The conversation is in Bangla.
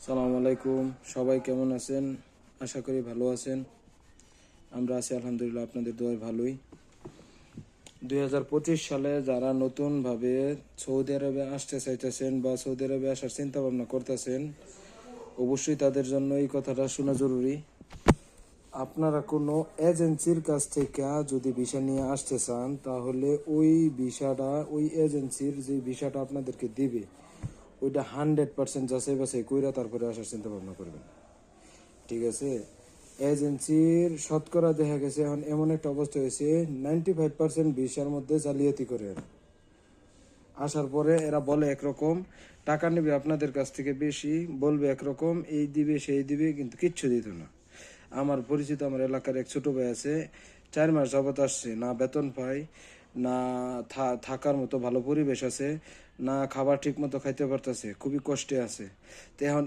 সালামু আলাইকুম, সবাই কেমন আছেন? আশা করি ভালো আছেন। আমরা আছি আলহামদুলিল্লাহ, আপনাদের দোয়ায় ভালোই। 2025 সালে যারা নতুনভাবে সৌদি আরবে আসতে চাইতেছেন বা সৌদি আরবে আসার চিন্তা ভাবনা করতেছেন, অবশ্যই তাদের জন্য এই কথাটা শোনা জরুরি। আপনারা কোনো এজেন্সির কাছ থেকে যদি ভিসা নিয়ে আসতে চান, তাহলে ওই এজেন্সির যে ভিসাটা আপনাদেরকে দিবে, ওইটা 100% যাচাই বাছাই কইরা তারপরে আসার চিন্তা ভাবনা করবেন। ঠিক আছে? এজেন্সির শতকরা দেখা গেছে এখন এমন একটা অবস্থা হয়েছে, 95% ভিসার মধ্যে জালিয়াতি করে। আসার পরে এরা বলে একরকম, টাকা নেবে আপনাদের কাছ থেকে বেশি, বলবে একরকম, এই দিবে সেই দিবে, কিন্তু কিচ্ছু দিত না। আমার পরিচিত আমার এলাকার এক ছোট ভাই আছে, 4 মাস যাবত আসছে, না বেতন পায়, না থাকার মতো ভালো পরিবেশ আছে, না খাবার ঠিক মতো খাইতে পারতেছে, খুবই কষ্টে আছে। তো এখন